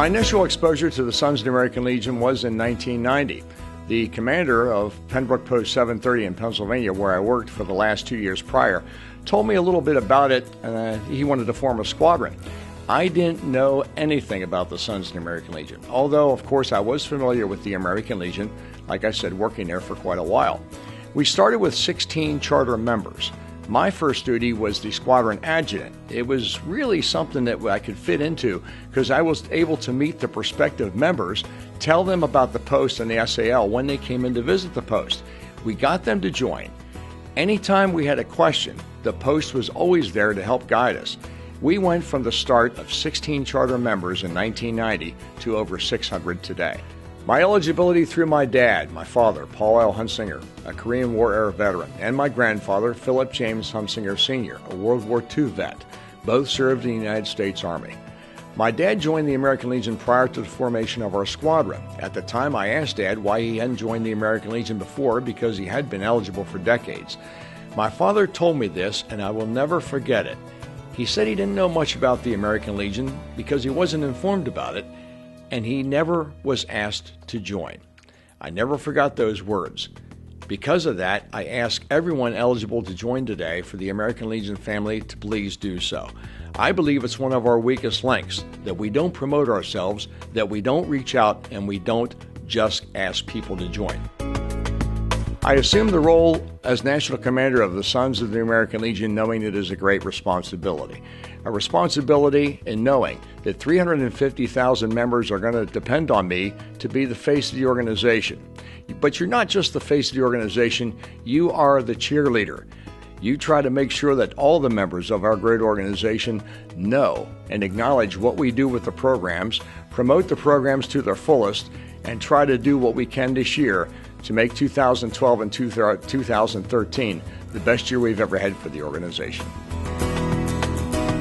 My initial exposure to the Sons of the American Legion was in 1990. The commander of Pembroke Post 730 in Pennsylvania, where I worked for the last 2 years prior, told me a little bit about it, and he wanted to form a squadron. I didn't know anything about the Sons of the American Legion, although, of course, I was familiar with the American Legion, like I said, working there for quite a while. We started with 16 charter members. My first duty was the squadron adjutant. It was really something that I could fit into because I was able to meet the prospective members, tell them about the post and the SAL when they came in to visit the post. We got them to join. Anytime we had a question, the post was always there to help guide us. We went from the start of 16 charter members in 1990 to over 600 today. My eligibility through my dad, my father, Paul L. Huntzinger, a Korean War era veteran, and my grandfather, Philip James Huntzinger Sr., a World War II vet. Both served in the United States Army. My dad joined the American Legion prior to the formation of our squadron. At the time, I asked Dad why he hadn't joined the American Legion before because he had been eligible for decades. My father told me this, and I will never forget it. He said he didn't know much about the American Legion because he wasn't informed about it, and he never was asked to join. I never forgot those words. Because of that, I ask everyone eligible to join today for the American Legion family to please do so. I believe it's one of our weakest links, that we don't promote ourselves, that we don't reach out, and we don't just ask people to join. I assumed the role as National Commander of the Sons of the American Legion knowing it is a great responsibility. A responsibility in knowing that 350,000 members are going to depend on me to be the face of the organization. But you're not just the face of the organization, you are the cheerleader. You try to make sure that all the members of our great organization know and acknowledge what we do with the programs, promote the programs to their fullest, and try to do what we can this year to make 2012 and 2013 the best year we've ever had for the organization.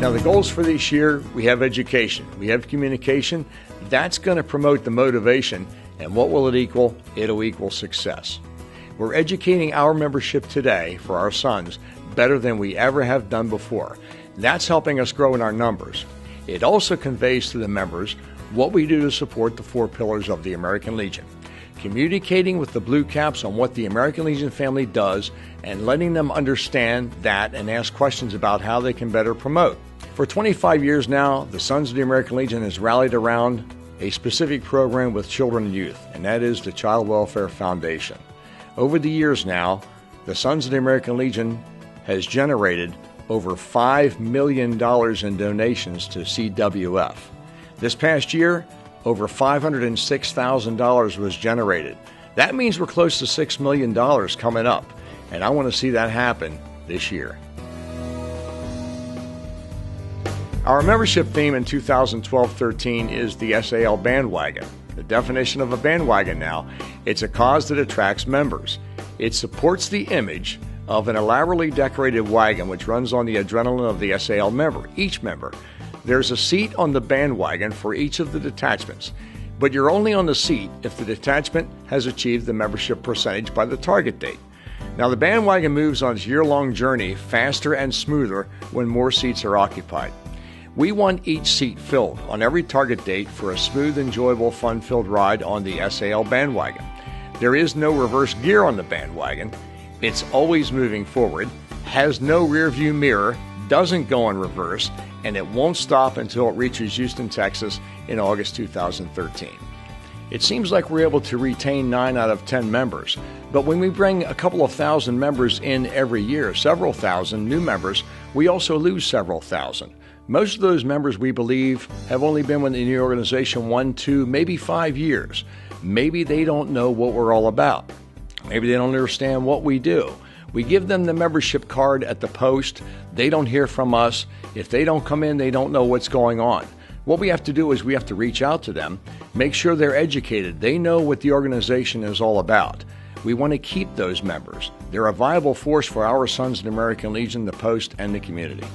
Now, the goals for this year, we have education, we have communication. That's going to promote the motivation, and what will it equal? It'll equal success. We're educating our membership today for our sons better than we ever have done before. That's helping us grow in our numbers. It also conveys to the members what we do to support the 4 pillars of the American Legion. Communicating with the Blue Caps on what the American Legion family does and letting them understand that and ask questions about how they can better promote. For 25 years now, the Sons of the American Legion has rallied around a specific program with children and youth, and that is the Child Welfare Foundation. Over the years now, the Sons of the American Legion has generated over $5 million in donations to CWF. This past year, over $506,000 was generated. That means we're close to $6 million coming up, and I want to see that happen this year. Our membership theme in 2012-13 is the SAL bandwagon. The definition of a bandwagon now, it's a cause that attracts members. It supports the image of an elaborately decorated wagon which runs on the adrenaline of the SAL member, each member. There's a seat on the bandwagon for each of the detachments, but you're only on the seat if the detachment has achieved the membership percentage by the target date. Now, the bandwagon moves on its year-long journey faster and smoother when more seats are occupied. We want each seat filled on every target date for a smooth, enjoyable, fun-filled ride on the SAL bandwagon. There is no reverse gear on the bandwagon. It's always moving forward, has no rear-view mirror, doesn't go in reverse, and it won't stop until it reaches Houston, Texas in August 2013. It seems like we're able to retain 9 out of 10 members, but when we bring a couple of thousand members in every year, several thousand new members, we also lose several thousand. Most of those members, we believe, have only been within the organization 1, 2, maybe 5 years. Maybe they don't know what we're all about. Maybe they don't understand what we do. We give them the membership card at the post. They don't hear from us. If they don't come in, they don't know what's going on. What we have to do is we have to reach out to them, make sure they're educated. They know what the organization is all about. We want to keep those members. They're a viable force for our Sons of the American Legion, the post, and the community.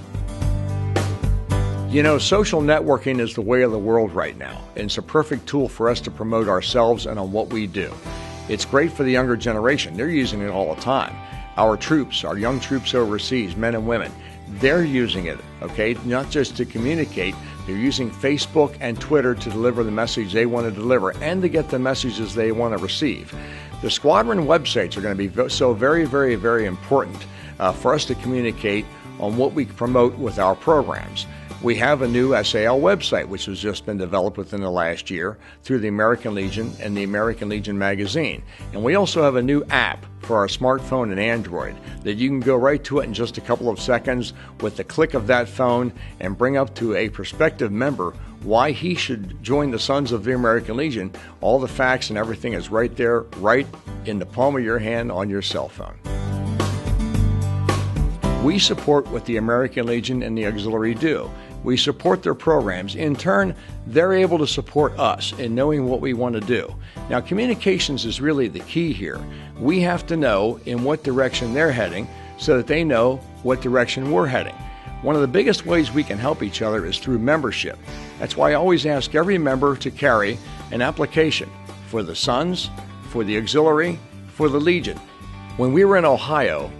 You know, social networking is the way of the world right now, and it's a perfect tool for us to promote ourselves and on what we do. It's great for the younger generation. They're using it all the time. Our troops, our young troops overseas, men and women, they're using it, okay, not just to communicate, They're using Facebook and Twitter to deliver the message they want to deliver and to get the messages they want to receive. The squadron websites are going to be so very, very, very important for us to communicate on what we promote with our programs. We have a new SAL website, which has just been developed within the last year through the American Legion and the American Legion magazine. And we also have a new app for our smartphone and Android that you can go right to it in just a couple of seconds with the click of that phone and bring up to a prospective member why he should join the Sons of the American Legion. All the facts and everything is right there, right in the palm of your hand on your cell phone. We support what the American Legion and the Auxiliary do. We support their programs. In turn, they're able to support us in knowing what we want to do. Now, communications is really the key here. We have to know in what direction they're heading so that they know what direction we're heading. One of the biggest ways we can help each other is through membership. That's why I always ask every member to carry an application for the Sons, for the Auxiliary, for the Legion. When we were in Ohio,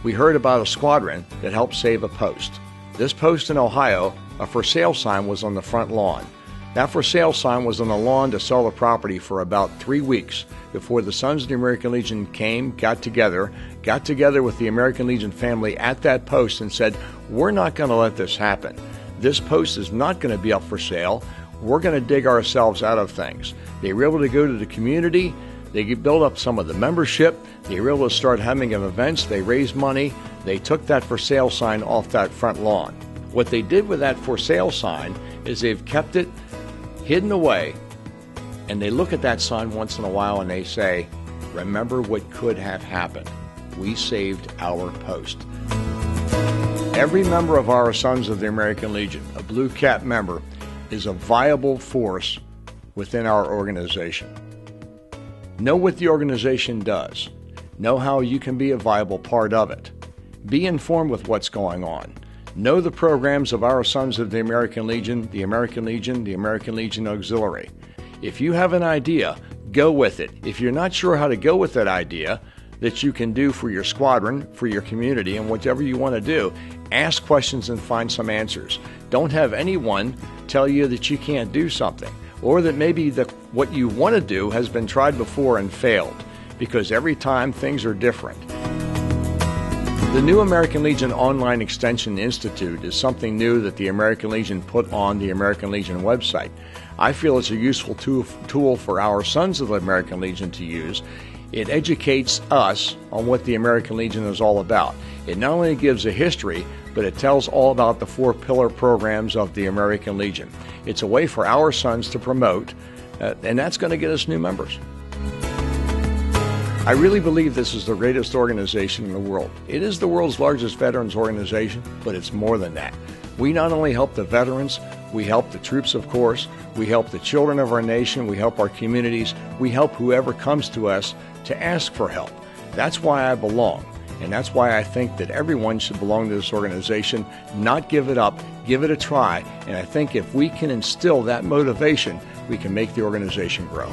we heard about a squadron that helped save a post. This post in Ohio, a for sale sign was on the front lawn. That for sale sign was on the lawn to sell the property for about 3 weeks before the Sons of the American Legion came, got together with the American Legion family at that post and said, we're not going to let this happen. This post is not going to be up for sale. We're going to dig ourselves out of things. They were able to go to the community. They could build up some of the membership. They were able to start having events. They raised money. They took that for sale sign off that front lawn. What they did with that for sale sign is they've kept it hidden away, and they look at that sign once in a while and they say, remember what could have happened. We saved our post. Every member of our Sons of the American Legion, a Blue Cap member, is a viable force within our organization. Know what the organization does. Know how you can be a viable part of it. Be informed with what's going on. Know the programs of our Sons of the American Legion, the American Legion, the American Legion Auxiliary. If you have an idea, go with it. If you're not sure how to go with that idea that you can do for your squadron, for your community, and whatever you want to do, ask questions and find some answers. Don't have anyone tell you that you can't do something, or that maybe what you want to do has been tried before and failed, because every time things are different. The new American Legion Online Extension Institute is something new that the American Legion put on the American Legion website. I feel it's a useful tool for our Sons of the American Legion to use. It educates us on what the American Legion is all about. It not only gives a history, but it tells all about the 4 pillar programs of the American Legion. It's a way for our sons to promote, and that's going to get us new members. I really believe this is the greatest organization in the world. It is the world's largest veterans organization, but it's more than that. We not only help the veterans, we help the troops, of course, we help the children of our nation, we help our communities, we help whoever comes to us to ask for help. That's why I belong, and that's why I think that everyone should belong to this organization, not give it up, give it a try, and I think if we can instill that motivation, we can make the organization grow.